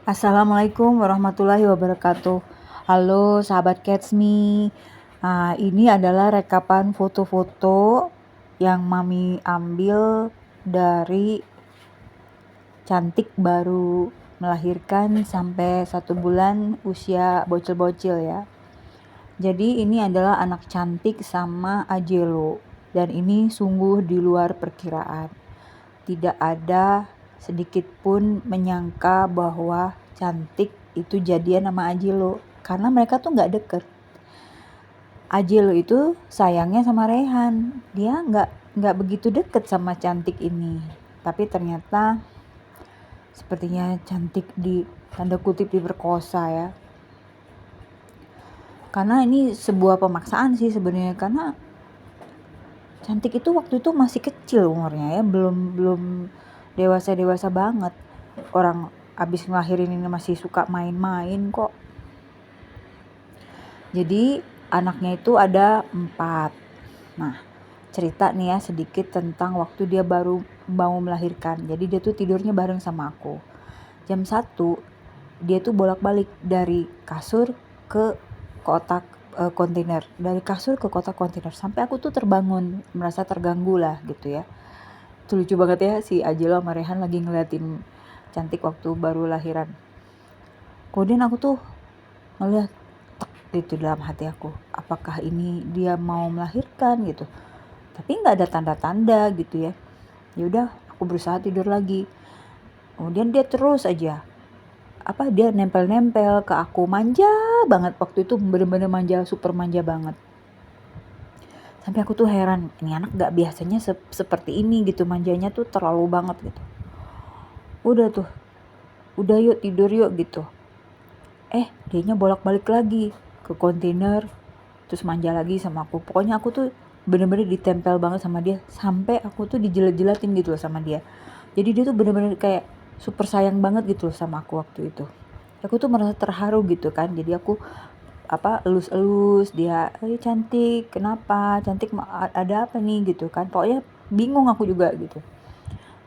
Assalamualaikum warahmatullahi wabarakatuh. Halo sahabat Catch Me. Ini adalah rekapan foto-foto yang Mami ambil dari Cantik baru melahirkan sampai 1 bulan usia bocil-bocil ya. Jadi ini adalah anak Cantik sama Ajelo. Dan ini sungguh di luar perkiraan. Tidak ada sedikit pun menyangka bahwa Cantik itu jadian sama Ajelo, karena mereka tuh nggak deket. Ajelo itu sayangnya sama Rehan, dia nggak begitu deket sama Cantik ini. Tapi ternyata sepertinya Cantik di tanda kutip diperkosa ya. Karena ini sebuah pemaksaan sih sebenarnya, karena Cantik itu waktu itu masih kecil umurnya ya, belum dewasa banget. Orang abis ngelahirin ini masih suka main-main kok. Jadi anaknya itu ada 4. Nah, cerita nih ya sedikit tentang waktu dia baru mau melahirkan. Jadi dia tuh tidurnya bareng sama aku. Jam 1 dia tuh bolak-balik dari kasur ke kotak kontainer, dari kasur ke kotak kontainer, sampai aku tuh terbangun, merasa terganggu lah gitu ya. Itu lucu banget ya, si Ajelo sama Rehan lagi ngeliatin Cantik waktu baru lahiran. Kemudian aku tuh ngeliat gitu dalam hati aku, apakah ini dia mau melahirkan gitu. Tapi nggak ada tanda-tanda gitu ya. Ya udah, aku berusaha tidur lagi. Kemudian dia terus aja dia nempel-nempel ke aku, manja banget waktu itu, bener-bener manja, super manja banget. Sampai aku tuh heran, ini anak gak biasanya seperti ini gitu, manjanya tuh terlalu banget gitu. Udah yuk tidur yuk gitu. Dianya bolak-balik lagi ke kontainer, terus manja lagi sama aku. Pokoknya aku tuh bener-bener ditempel banget sama dia, sampai aku tuh dijilat-jilatin gitu loh sama dia. Jadi dia tuh bener-bener kayak super sayang banget gitu loh sama aku waktu itu. Aku tuh merasa terharu gitu kan. Jadi aku elus-elus dia, Cantik, kenapa? Cantik ada apa nih gitu kan. Pokoknya bingung aku juga gitu.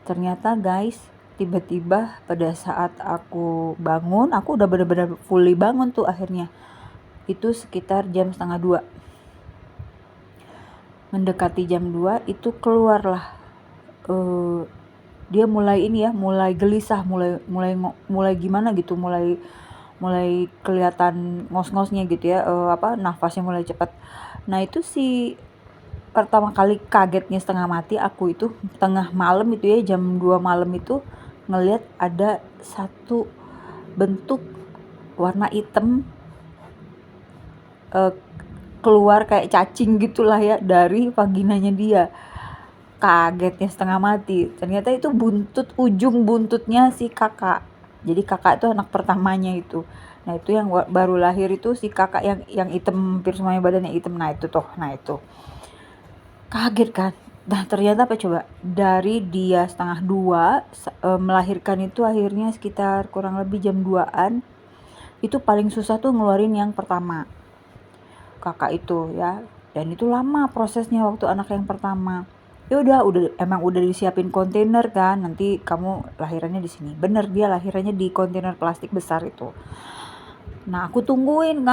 Ternyata guys, tiba-tiba pada saat aku bangun, aku udah bener-bener fully bangun tuh akhirnya. Itu sekitar jam 1:30. Mendekati jam 2 itu keluarlah dia mulai mulai gelisah, mulai gimana gitu, mulai kelihatan ngos-ngosnya gitu ya, nafasnya mulai cepat. Nah itu sih pertama kali kagetnya setengah mati aku itu, tengah malam itu ya, jam 2 malam itu ngelihat ada satu bentuk warna hitam keluar kayak cacing gitulah ya dari vaginanya dia. Kagetnya setengah mati, ternyata itu ujung buntutnya si kakak. Jadi kakak itu anak pertamanya itu. Nah itu yang baru lahir itu si kakak yang hitam, hampir semuanya badannya hitam. Nah itu kaget kan. Nah ternyata apa coba, dari dia 1:30 melahirkan itu akhirnya sekitar kurang lebih jam 2-an. Itu paling susah tuh ngeluarin yang pertama, kakak itu ya. Dan itu lama prosesnya waktu anak yang pertama. Ya emang udah disiapin kontainer kan, nanti kamu lahirannya di sini. Bener, dia lahirannya di kontainer plastik besar itu. Nah aku tungguin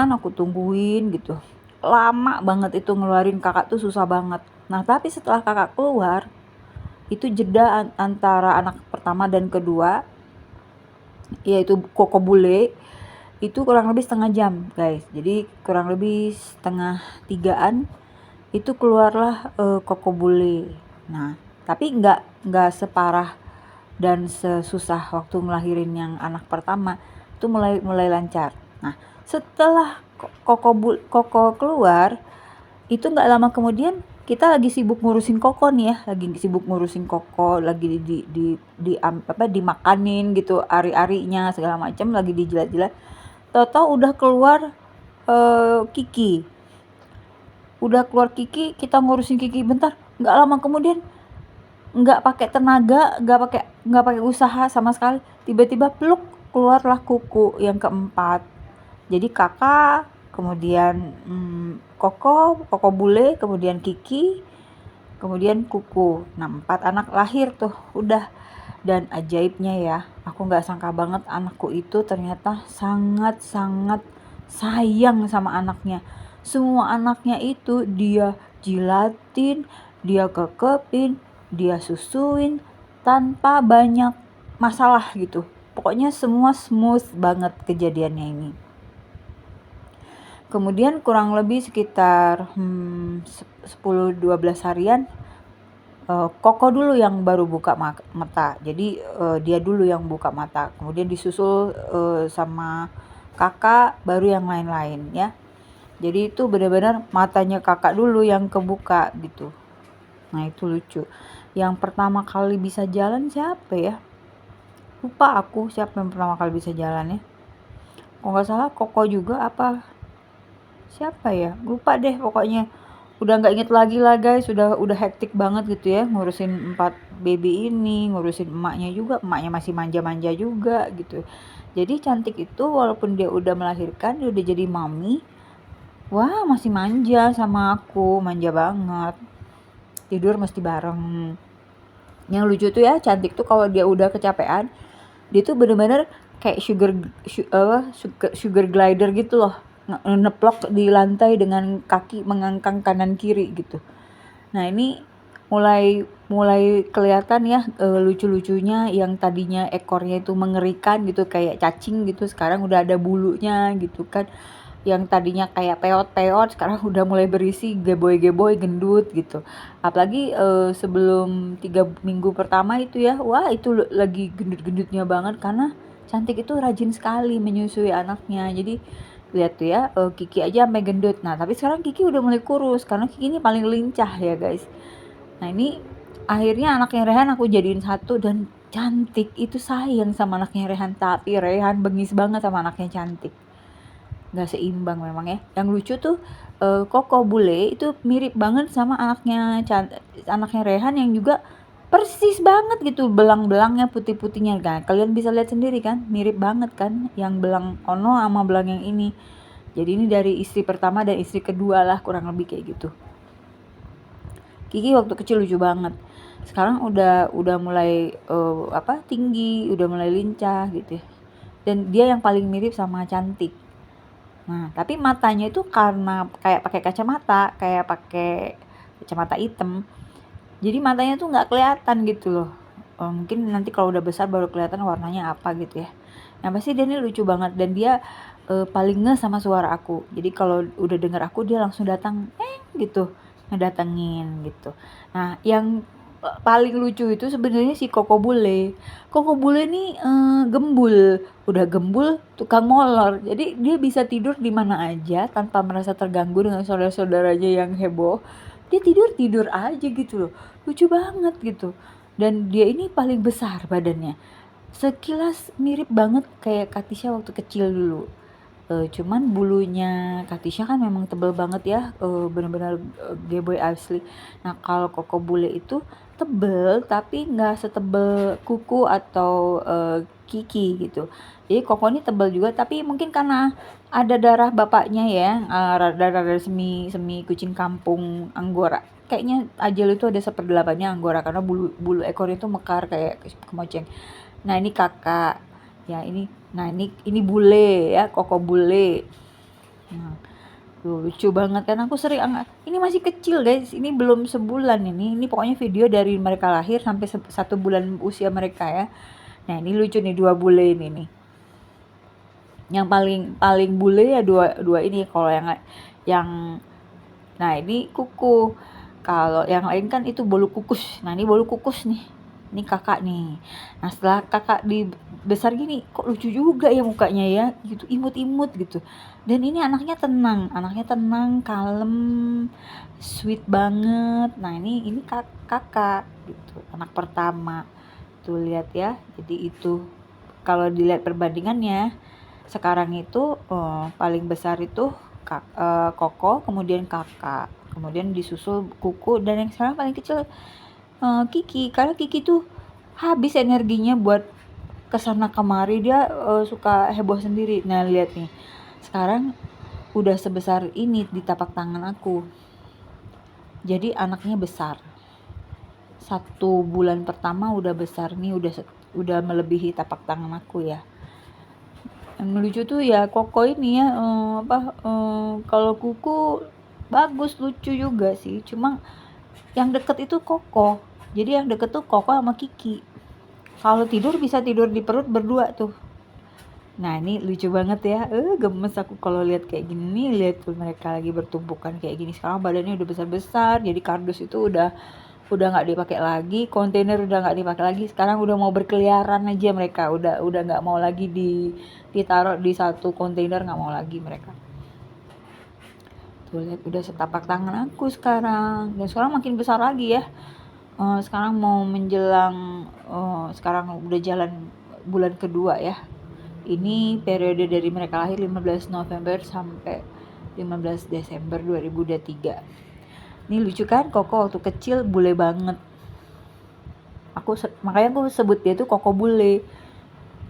gitu, lama banget itu ngeluarin kakak tuh, susah banget. Nah tapi setelah kakak keluar, itu jeda antara anak pertama dan kedua, yaitu koko bule, itu kurang lebih setengah jam guys. Jadi kurang lebih setengah 3-an itu keluarlah koko bule. Nah tapi nggak separah dan sesusah waktu ngelahirin yang anak pertama. Itu mulai lancar. Nah setelah koko keluar, itu nggak lama kemudian kita lagi sibuk ngurusin koko nih ya, lagi dimakanin gitu, ari-arinya segala macam, lagi dijilat-jilat. Tahu-tahu udah keluar Kiki. Kita ngurusin Kiki bentar, nggak lama kemudian, nggak pakai tenaga, nggak pakai usaha sama sekali, tiba-tiba peluk, keluarlah kuku yang keempat. Jadi kakak, kemudian koko bule, kemudian Kiki, kemudian kuku. Nah 4 anak lahir tuh udah. Dan ajaibnya ya, aku nggak sangka banget anakku itu ternyata sangat-sangat sayang sama anaknya. Semua anaknya itu dia jilatin, dia kekepin, dia susuin tanpa banyak masalah gitu. Pokoknya semua smooth banget kejadiannya ini. Kemudian kurang lebih sekitar 10-12 harian, Koko dulu yang baru buka mata. Jadi dia dulu yang buka mata. Kemudian disusul sama kakak, baru yang lain-lain ya. Jadi itu benar-benar matanya kakak dulu yang kebuka gitu. Nah itu lucu. Yang pertama kali bisa jalan siapa ya? Lupa aku siapa yang pertama kali bisa jalan ya. Kalau nggak salah Koko juga apa siapa ya? Lupa deh pokoknya. Udah nggak inget lagi lah guys, udah hektik banget gitu ya, ngurusin 4 baby ini, ngurusin emaknya juga, emaknya masih manja-manja juga gitu. Jadi Cantik itu walaupun dia udah melahirkan, dia udah jadi mami, wah masih manja sama aku, manja banget. Tidur mesti bareng. Yang lucu tuh ya, Cantik tuh kalau dia udah kecapean, dia tuh bener-bener kayak sugar glider gitu loh, neplok di lantai dengan kaki mengangkang kanan kiri gitu. Nah ini mulai kelihatan ya lucu-lucunya, yang tadinya ekornya itu mengerikan gitu kayak cacing gitu, sekarang udah ada bulunya gitu kan. Yang tadinya kayak peot-peot sekarang udah mulai berisi geboy-geboy gendut gitu. Apalagi sebelum 3 minggu pertama itu ya, wah itu lagi gendut-gendutnya banget karena Cantik itu rajin sekali menyusui anaknya. Jadi lihat tuh ya, Kiki aja sampai gendut. Nah tapi sekarang Kiki udah mulai kurus karena Kiki ini paling lincah ya guys. Nah ini akhirnya anaknya Rehan aku jadiin satu, dan Cantik itu sayang sama anaknya Rehan, tapi Rehan bengis banget sama anaknya Cantik. Nggak seimbang memang ya. Yang lucu tuh Koko bule itu mirip banget sama anaknya Rehan yang juga persis banget gitu, belang-belangnya putih-putihnya kan. Kalian bisa lihat sendiri kan, mirip banget kan, yang belang Ono sama belang yang ini. Jadi ini dari istri pertama dan istri kedua lah, kurang lebih kayak gitu. Kiki waktu kecil lucu banget. Sekarang udah mulai tinggi, udah mulai lincah gitu ya. Dan dia yang paling mirip sama Cantik. Nah, tapi matanya itu karena kayak pakai kacamata hitam. Jadi matanya tuh nggak kelihatan gitu loh. Mungkin nanti kalau udah besar baru kelihatan warnanya apa gitu ya. Yang pasti dia ini lucu banget, dan dia paling nge sama suara aku. Jadi kalau udah denger aku dia langsung datang gitu, ngedatengin gitu. Nah, yang paling lucu itu sebenarnya si Koko Bule. Koko Bule nih gembul, udah gembul tukang molor. Jadi dia bisa tidur di mana aja tanpa merasa terganggu dengan saudara-saudaranya yang heboh. Dia tidur aja gitu loh. Lucu banget gitu. Dan dia ini paling besar badannya. Sekilas mirip banget kayak Katisha waktu kecil dulu. Cuman bulunya Katisha kan memang tebel banget ya, bener-bener geboy asli. Nah kalau Koko Bule itu tebel tapi nggak setebel Kuku atau Kiki gitu. Jadi Koko ini tebel juga, tapi mungkin karena ada darah bapaknya ya, darah semi semi kucing kampung Anggora. Kayaknya Ajel itu ada 1/8-nya Anggora karena bulu ekornya itu mekar kayak kemoceng. Nah ini kakak ya, ini bule ya, Koko Bule. Nah, lucu banget kan, aku sering ini masih kecil guys, ini belum sebulan ini pokoknya video dari mereka lahir sampai 1 bulan usia mereka ya. Nah ini lucu nih, 2 bule ini nih. Yang paling bule ya dua ini. Kalau yang nah ini Kuku, kalau yang lain kan itu bolu kukus. Nah ini bolu kukus nih, ini kakak nih. Nah setelah kakak besar gini, kok lucu juga ya mukanya ya gitu, imut-imut gitu. Dan ini anaknya tenang, kalem, sweet banget. Nah ini kakak gitu, anak pertama tuh, lihat ya. Jadi itu kalau dilihat perbandingannya sekarang itu paling besar itu Koko, kemudian kakak, kemudian disusul Kuku, dan yang sekarang paling kecil Kiki. Karena Kiki tuh habis energinya buat kesana kemari, dia suka heboh sendiri. Nah lihat nih, sekarang udah sebesar ini di tapak tangan aku. Jadi anaknya besar. 1 bulan pertama udah besar nih, udah melebihi tapak tangan aku ya. Yang lucu tuh ya Koko ini ya, kalau Kuku bagus, lucu juga sih, cuma yang deket itu Koko. Jadi yang deket tuh Koko sama Kiki. Kalau tidur bisa tidur di perut berdua tuh. Nah ini lucu banget ya, gemes aku kalau lihat kayak gini nih, lihat tuh mereka lagi bertumpukan kayak gini. Sekarang badannya udah besar-besar, jadi kardus itu udah nggak dipakai lagi, kontainer udah nggak dipakai lagi. Sekarang udah mau berkeliaran aja mereka, udah nggak mau lagi ditaruh di satu kontainer, nggak mau lagi mereka. Tuh lihat udah setapak tangan aku sekarang, dan sekarang makin besar lagi ya. Sekarang mau menjelang, sekarang udah jalan bulan kedua ya. Ini periode dari mereka lahir 15 November sampai 15 Desember 2023. Ini lucu kan, Koko waktu kecil bule banget. Makanya aku sebut dia tuh Koko bule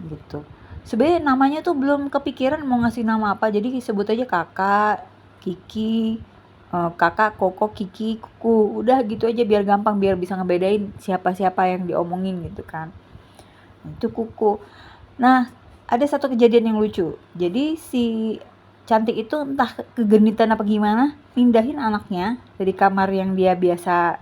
gitu. Sebenarnya namanya tuh belum kepikiran mau ngasih nama apa, jadi sebut aja Kakak, Kiki, Kakak, Koko, Kiki, Kuku. Udah gitu aja biar gampang, biar bisa ngebedain siapa-siapa yang diomongin gitu kan. Itu Kuku. Nah, ada satu kejadian yang lucu. Jadi si Cantik itu entah kegenitan apa gimana, pindahin anaknya dari kamar yang dia biasa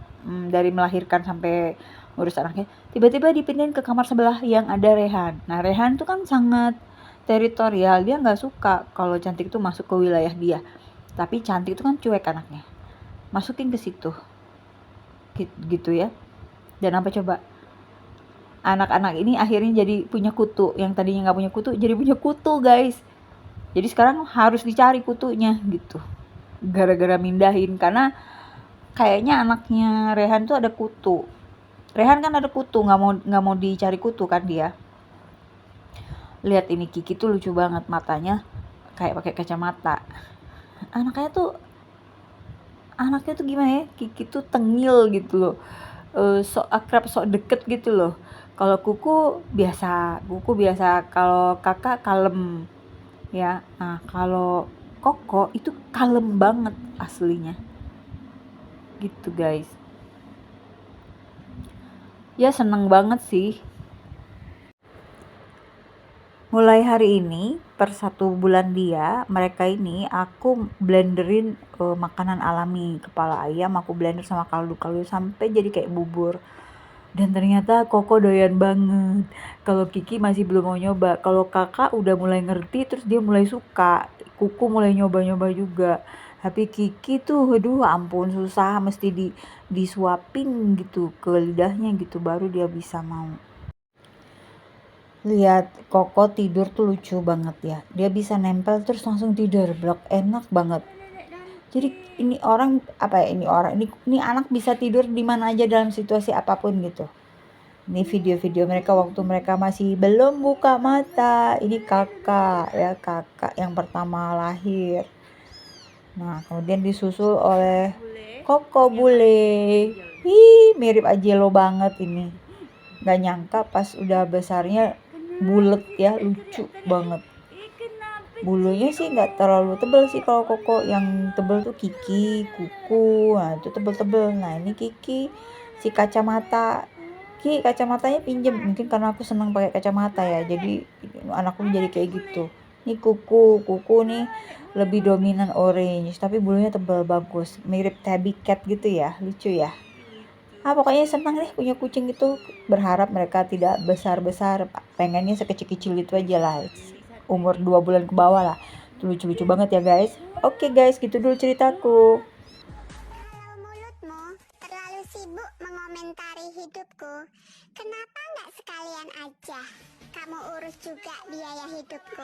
dari melahirkan sampai ngurus anaknya, tiba-tiba dipindahin ke kamar sebelah yang ada Rehan. Nah Rehan tuh kan sangat teritorial, dia nggak suka kalau Cantik itu masuk ke wilayah dia. Tapi Cantik itu kan cuek anaknya, masukin ke situ gitu ya. Dan apa coba, anak-anak ini akhirnya jadi punya kutu, yang tadinya nggak punya kutu jadi punya kutu guys. Jadi sekarang harus dicari kutunya gitu, gara-gara mindahin, karena kayaknya anaknya Rehan tuh ada kutu. Rehan kan ada kutu, nggak mau dicari kutu kan dia. Lihat ini Kiki tuh lucu banget, matanya kayak pakai kacamata. Anaknya tuh gimana ya, Kiki tuh tengil gitu loh, sok akrab, sok deket gitu loh. Kalau Kuku biasa, kalau Kakak kalem ya. Nah kalau Koko itu kalem banget aslinya gitu guys. Ya seneng banget sih. Mulai hari ini per 1 bulan mereka ini aku blenderin makanan alami, kepala ayam aku blender sama kaldu sampai jadi kayak bubur. Dan ternyata Koko doyan banget. Kalau Kiki masih belum mau nyoba. Kalau Kakak udah mulai ngerti, terus dia mulai suka. Kuku mulai nyoba-nyoba juga. Tapi Kiki tuh, aduh ampun susah, mesti disuapin gitu ke lidahnya gitu, baru dia bisa mau. Lihat Koko tidur tuh lucu banget ya. Dia bisa nempel terus langsung tidur, blok, enak banget. Jadi ini anak bisa tidur di mana aja dalam situasi apapun gitu. Ini video-video mereka waktu mereka masih belum buka mata. Ini kakak yang pertama lahir. Nah, kemudian disusul oleh Koko bule. Mirip Ajelo banget ini. Gak nyangka pas udah besarnya bulet ya, lucu banget. Bulunya sih nggak terlalu tebel sih kalau Koko, yang tebel tuh Kiki, Kuku, nah itu tebel-tebel. Nah ini Kiki, si kacamatanya pinjem, mungkin karena aku seneng pakai kacamata ya, jadi anakku jadi kayak gitu. Ini Kuku nih lebih dominan orange, tapi bulunya tebel bagus, mirip tabby cat gitu ya, lucu ya. Pokoknya senang deh punya kucing itu. Berharap mereka tidak besar-besar, pengennya sekecil-kecil itu aja lah, umur 2 bulan ke bawah lah. Itu lucu-lucu banget ya guys. Oke guys, gitu dulu ceritaku. Kalau mulutmu terlalu sibuk mengomentari hidupku, kenapa nggak sekalian aja kamu urus juga biaya hidupku?